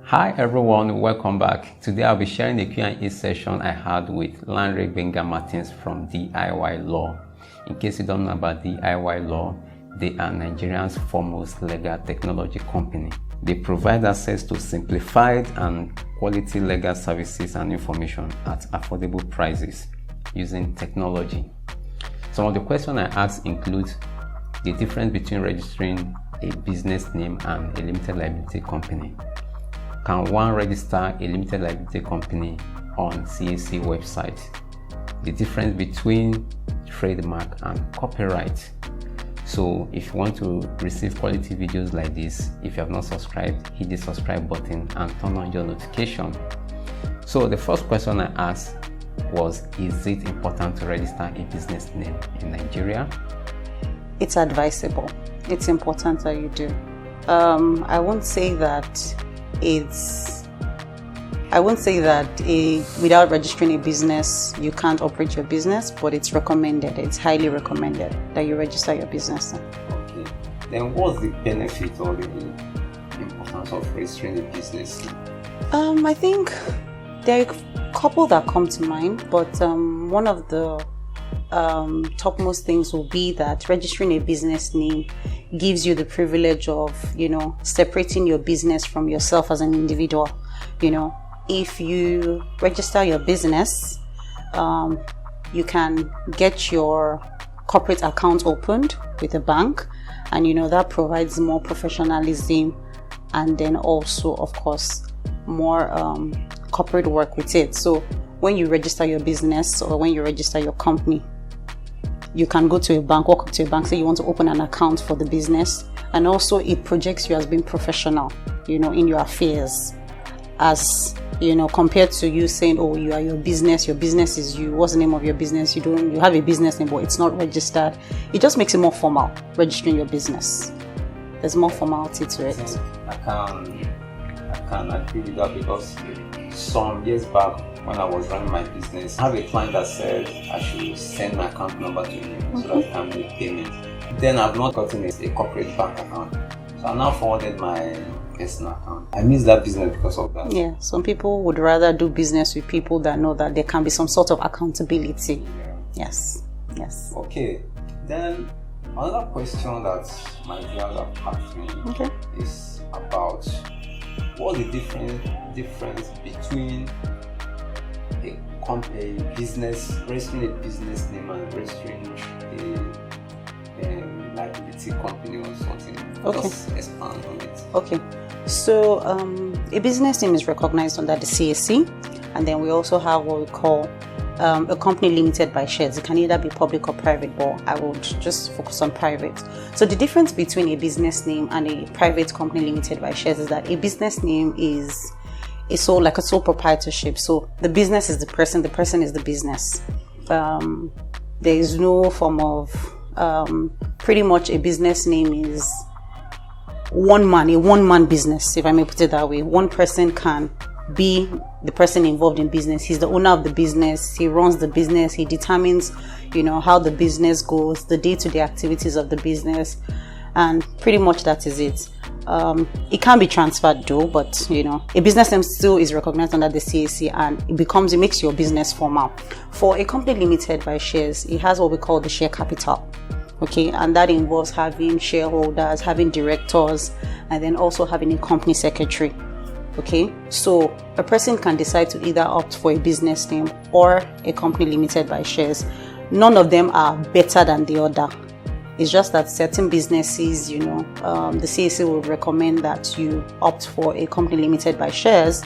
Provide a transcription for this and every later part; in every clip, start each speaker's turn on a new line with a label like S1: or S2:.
S1: Hi everyone, welcome back. Today I'll be sharing a Q&A session I had with Lanre Benga Martins from DIYlaw. In case you don't know about DIYlaw, they are Nigeria's foremost legal technology company. They provide access to simplified and quality legal services and information at affordable prices using technology. Some of the questions I asked include the difference between registering a business name and a limited liability company. Can one register a limited liability company on CAC website? The difference between trademark and copyright. So if you want to receive quality videos like this, if you have not subscribed, hit the subscribe button and turn on your notification. So the first question I asked was, is it important to register a business name in Nigeria?
S2: It's advisable. It's important that you do. I won't say that without registering a business you can't operate your business, but it's recommended. It's highly recommended that you register your business.
S1: Okay. Then what's the benefit or the importance of registering a business?
S2: I think there are a couple that come to mind, but one of the topmost things will be that registering a business name gives you the privilege of, separating your business from yourself as an individual. If you register your business, you can get your corporate account opened with a bank, and that provides more professionalism, and then also, of course, more corporate work with it. So when you register your business or when you register your company, you can go to a bank, walk up to a bank, say you want to open an account for the business, and also it projects you as being professional, in your affairs, as compared to you saying, oh, you are your business is you. What's the name of your business? You have a business name, but it's not registered. It just makes it more formal, registering your business. There's more formality to it.
S1: I can agree with that, because some years back when I was running my business, I have a client that said I should send my account number to you so that I can make payment. Then I've not gotten a corporate bank account, so I now forwarded my personal account. I miss that business because of that.
S2: Yeah, some people would rather do business with people that know that there can be some sort of accountability. Yeah. Yes.
S1: Okay. Then another question that my viewers have asked me is about what's the difference between a business, registering a business name and registering a liability company or something.
S2: Okay.
S1: Just expand on it.
S2: Okay. So a business name is recognized under the CAC, and then we also have what we call a company limited by shares. It can either be public or private, but I would just focus on private. So the difference between a business name and a private company limited by shares is that a business name is like a sole proprietorship. So the business is the person is the business. There is no form of pretty much a business name is a one-man business, if I may put it that way. One person can be the person involved in business. He's the owner of the business. He runs the business. He determines, how the business goes, the day-to-day activities of the business, and pretty much that is it. It can be transferred though, but a business name still is recognized under the CAC, and it makes your business formal. For a company limited by shares, it has what we call the share capital. Okay, and that involves having shareholders, having directors, and then also having a company secretary. Okay, so a person can decide to either opt for a business name or a company limited by shares. None of them are better than the other. It's just that certain businesses, the CAC will recommend that you opt for a company limited by shares,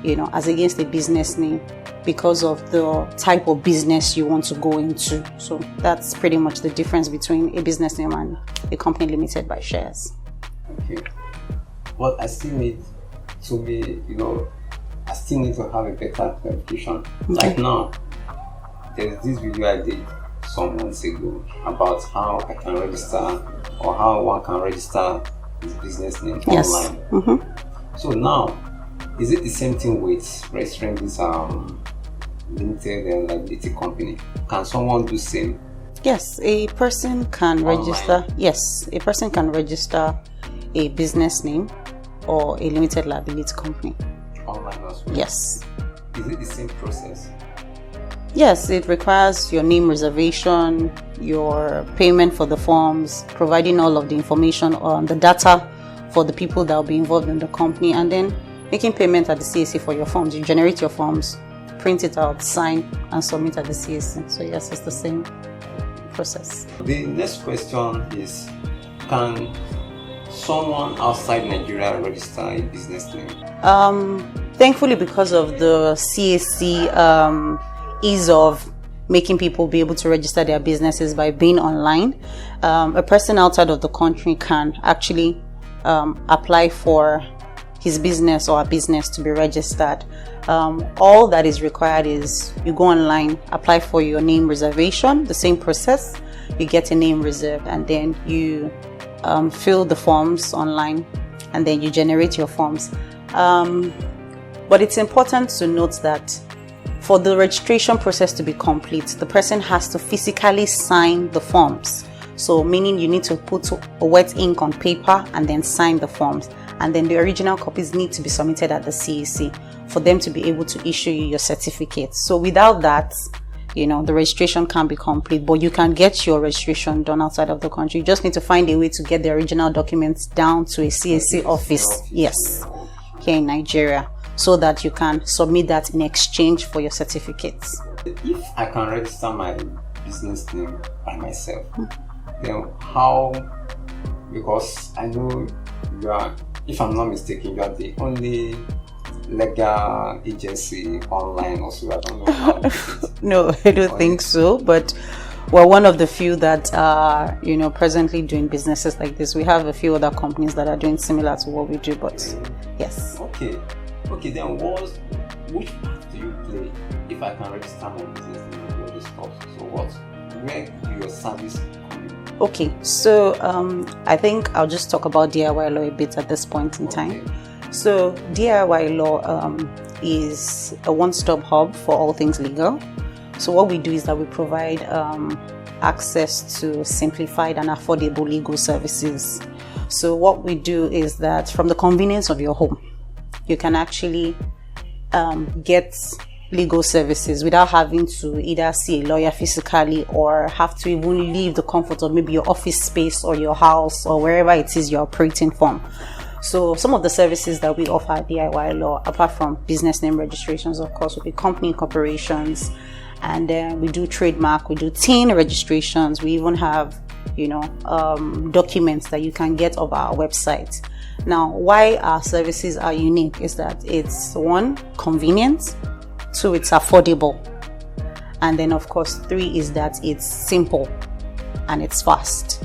S2: as against a business name, because of the type of business you want to go into. So that's pretty much the difference between a business name and a company limited by shares.
S1: Okay. But I still need to have a better clarification.
S2: Okay.
S1: Like now, there's this video I did some months ago about how I can register, or how one can register his business name online.
S2: Mm-hmm.
S1: So now, is it the same thing with registering this limited liability company? Can someone do same?
S2: Yes, a person can register. Yes, a person can register a business name or a limited liability company.
S1: online as well?
S2: Yes.
S1: Is it the same process?
S2: Yes, it requires your name reservation, your payment for the forms, providing all of the information on the data for the people that will be involved in the company, and then making payment at the CAC for your forms. You generate your forms, print it out, sign, and submit at the CAC. So yes, it's the same process.
S1: The next question is, can someone outside Nigeria register a business name?
S2: Thankfully, because of the CAC ease of making people be able to register their businesses by being online, a person outside of the country can actually apply for his business or a business to be registered. All that is required is you go online, apply for your name reservation, the same process. You get a name reserved, and then you fill the forms online, and then you generate your forms. But it's important to note that for the registration process to be complete, the person has to physically sign the forms. So meaning you need to put a wet ink on paper and then sign the forms. And then the original copies need to be submitted at the CAC for them to be able to issue you your certificate. So without that, the registration can't be complete, but you can get your registration done outside of the country. You just need to find a way to get the original documents down to a CAC office, yes, here in Nigeria, so that you can submit that in exchange for your certificates.
S1: If I can register my business name by myself, then how? Because I know you are, if I'm not mistaken, you are the only legal agency online also. I don't know how
S2: No, I don't think so, but we're one of the few that are, presently doing businesses like this. We have a few other companies that are doing similar to what we do, but yes.
S1: Okay, then which part do you play if I can register my business name and all this stuff? So where do your service come in?
S2: Okay, so I think I'll just talk about DIYlaw a bit at this point in time.
S1: Okay.
S2: So DIYlaw is a one-stop hub for all things legal. So what we do is that we provide access to simplified and affordable legal services. So what we do is that from the convenience of your home, you can actually get legal services without having to either see a lawyer physically or have to even leave the comfort of maybe your office space or your house or wherever it is you're operating from. So some of the services that we offer at DIYlaw, apart from business name registrations, of course, would be company incorporations, and then we do trademark, we do TIN registrations, we even have documents that you can get off our website. Now, why our services are unique is that it's one, convenient, two, it's affordable, and then of course 3 is that it's simple and it's fast.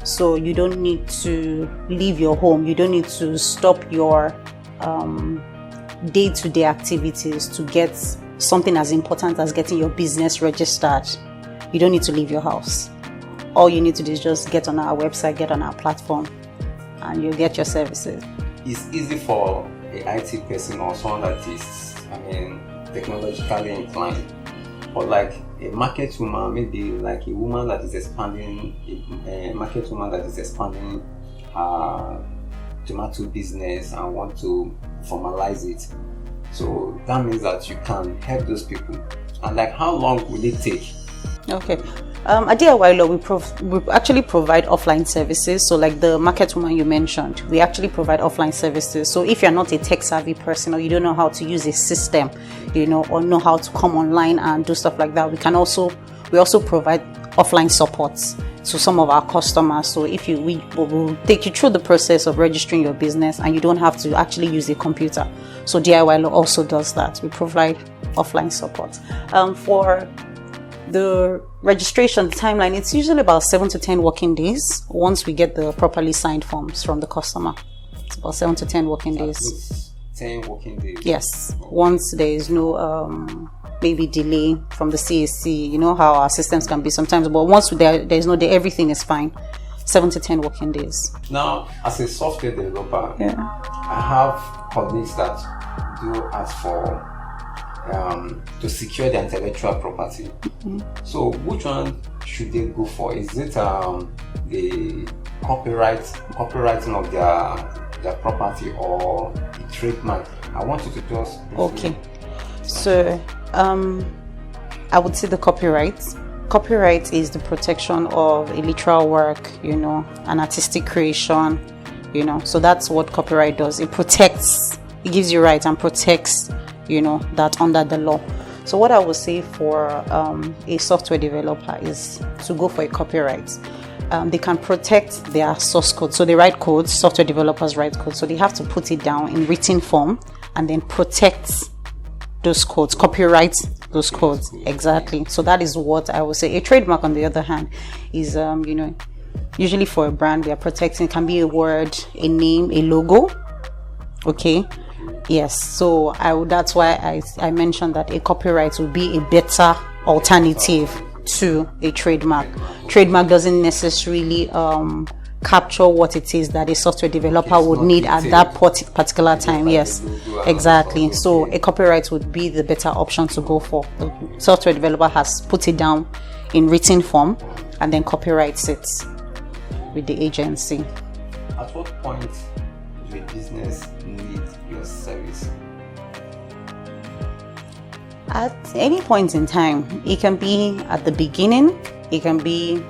S2: So you don't need to leave your home, you don't need to stop your day-to-day activities to get something as important as getting your business registered. You don't need to leave your house. All you need to do is just get on our website, get on our platform, and you'll get your services.
S1: It's easy for a IT person or someone that is, technologically inclined, or like a market woman, maybe like a woman that is expanding, a market woman that is expanding her tomato business and want to formalize it. So that means that you can help those people. And like, how long will it take?
S2: Okay. At DIYlaw, we actually provide offline services. So like the market woman you mentioned, we actually provide offline services. So if you're not a tech savvy person or you don't know how to use a system, or know how to come online and do stuff like that, we also provide offline supports to some of our customers. So we will take you through the process of registering your business and you don't have to actually use a computer. So DIYlaw also does that. We provide offline support. For the registration timeline, it's usually about 7 to 10 working days once we get the properly signed forms from the customer. It's about 7 to 10 working days.
S1: 10 working days?
S2: Yes. Once there is no maybe delay from the CAC, you know how our systems can be sometimes, but once there is no delay, everything is fine. 7 to 10 working days.
S1: Now, as a software developer, I have colleagues that do ask for to secure their intellectual property. So which one should they go for? Is it the copywriting of their property or the trademark? I want you to just...
S2: Okay. So, I would say the copyright. Copyright is the protection of a literal work, an artistic creation, So that's what copyright does. It protects, it gives you rights and protects, that under the law. So what I would say for a software developer is to go for a copyright. They can protect their source code. So they write code, software developers write code. So they have to put it down in written form and then protect those codes, copyright those codes. Exactly. So that is what I would say. A trademark, on the other hand, is, usually for a brand, we are protecting, it can be a word, a name, a logo. Okay. Yes. So that's why I mentioned that a copyright would be a better alternative to a trademark. Trademark doesn't necessarily capture what it is that a software developer would need at that particular time. Yes, exactly. So a copyright would be the better option to go for. The software developer has put it down in written form and then copyrights it with the agency.
S1: At what point do a business need your service?
S2: At any point in time. It can be at the beginning, it can be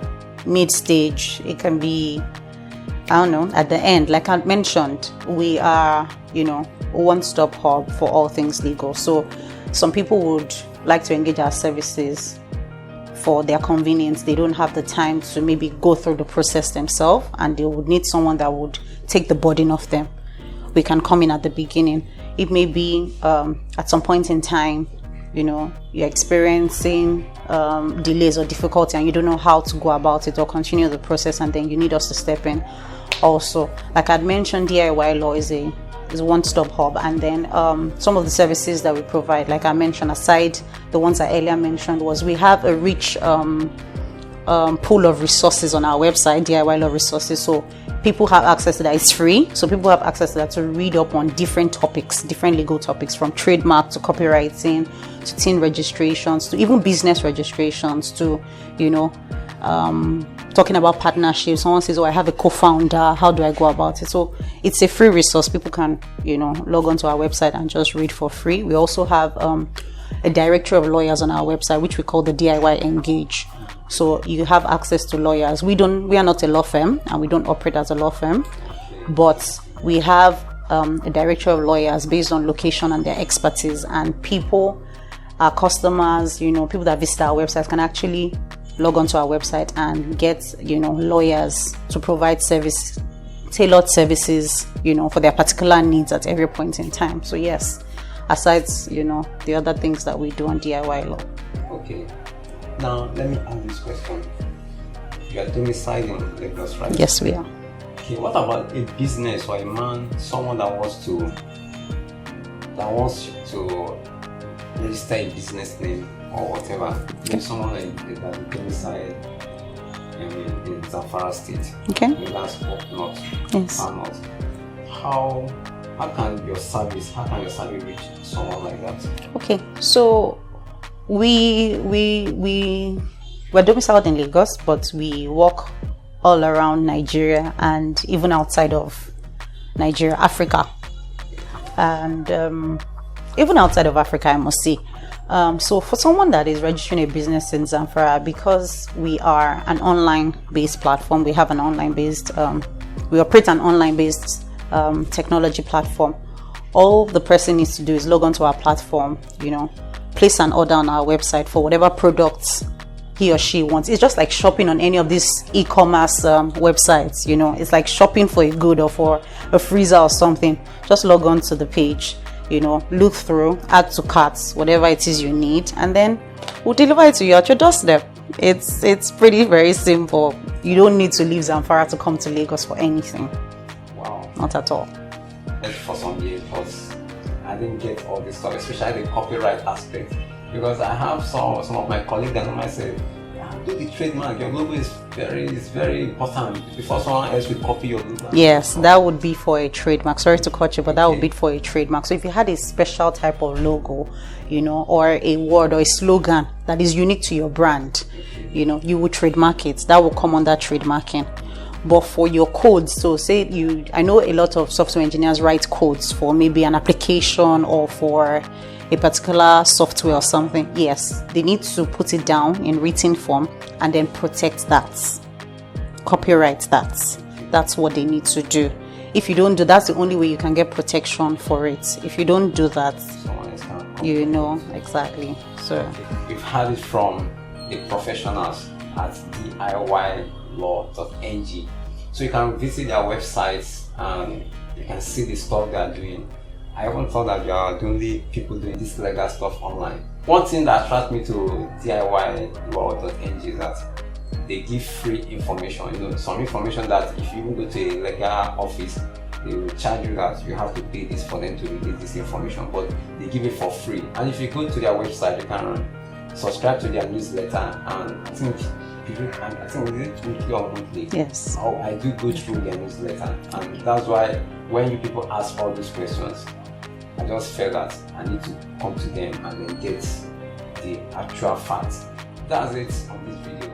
S2: mid-stage, it can be, at the end. Like I mentioned, we are, a one-stop hub for all things legal. So some people would like to engage our services for their convenience. They don't have the time to maybe go through the process themselves, and they would need someone that would take the burden off them. We can come in at the beginning. It may be at some point in time, you're experiencing delays or difficulty and you don't know how to go about it or continue the process, and then you need us to step in. Also, like I'd mentioned, DIYlaw is a one-stop hub, and then some of the services that we provide, like I mentioned, aside the ones I earlier mentioned, was we have a rich pool of resources on our website, DIYlaw resources. So people have access to that. It's free, so people have access to that to read up on different topics, different legal topics, from trademark to copywriting to TIN registrations to even business registrations to talking about partnerships. Someone says, I have a co-founder, how do I go about it? So it's a free resource. People can log onto our website and just read for free. We also have a directory of lawyers on our website, which we call the DIY Engage. So you have access to lawyers. We are not a law firm and we don't operate as a law firm, but we have a directory of lawyers based on location and their expertise, and our customers, people that visit our website can actually log onto our website and get, lawyers to provide tailored services, for their particular needs at every point in time. So yes, aside, the other things that we do on DIYlaw.
S1: Okay. Now, let me ask this question. You are domiciled in Lagos, right?
S2: Yes, we are.
S1: Okay, what about a business or a man, someone that wants to register a business name or whatever? Okay. Someone that is domiciled in Zamfara State.
S2: Okay.
S1: In that's up north.
S2: Yes.
S1: Far north. How can your service reach someone like that?
S2: Okay, so we're domiciled in Lagos, but we work all around Nigeria and even outside of Nigeria, Africa, and even outside of Africa, I must say. So for someone that is registering a business in Zamfara, because we are an online-based platform, we operate an online-based technology platform. All the person needs to do is log onto our platform, place an order on our website for whatever products he or she wants. It's just like shopping on any of these e-commerce websites. It's like shopping for a good or for a freezer or something. Just log on to the page, look through, add to carts, whatever it is you need, and then we'll deliver it to you at your doorstep. It's pretty very simple. You don't need to leave Zamfara to come to Lagos for anything.
S1: Wow.
S2: Not at all.
S1: And for some years, I didn't get all this stuff, especially the copyright aspect, because I have some of my colleagues that might say, do the trademark, your logo is very important before someone else will copy your logo.
S2: Yes, that would be for a trademark. Sorry to cut you, but that would be for a trademark. So if you had a special type of logo, or a word or a slogan that is unique to your brand, you would trademark it. That will come under trademarking. But for your codes, so say I know a lot of software engineers write codes for maybe an application or for a particular software or something. Yes, they need to put it down in written form and then protect that, copyright that. That's what they need to do. If you don't do, that's the only way you can get protection for it. If you don't do that, you know exactly. So
S1: we've had it from the professionals at DIYlaw.ng. So you can visit their websites and you can see the stuff they are doing. I even thought that you are the only people doing this legal stuff online. One thing that attracts me to DIYlaw.ng is that they give free information. You know, some information that if you even go to a legal office, they will charge you that you have to pay this for them to release this information, but they give it for free. And if you go to their website, you can subscribe to their newsletter, and I think is it weekly or monthly?
S2: Yes.
S1: I do go through their newsletter, and that's why when you people ask all these questions, I just felt that I need to come to them and then get the actual facts. That's it on this video.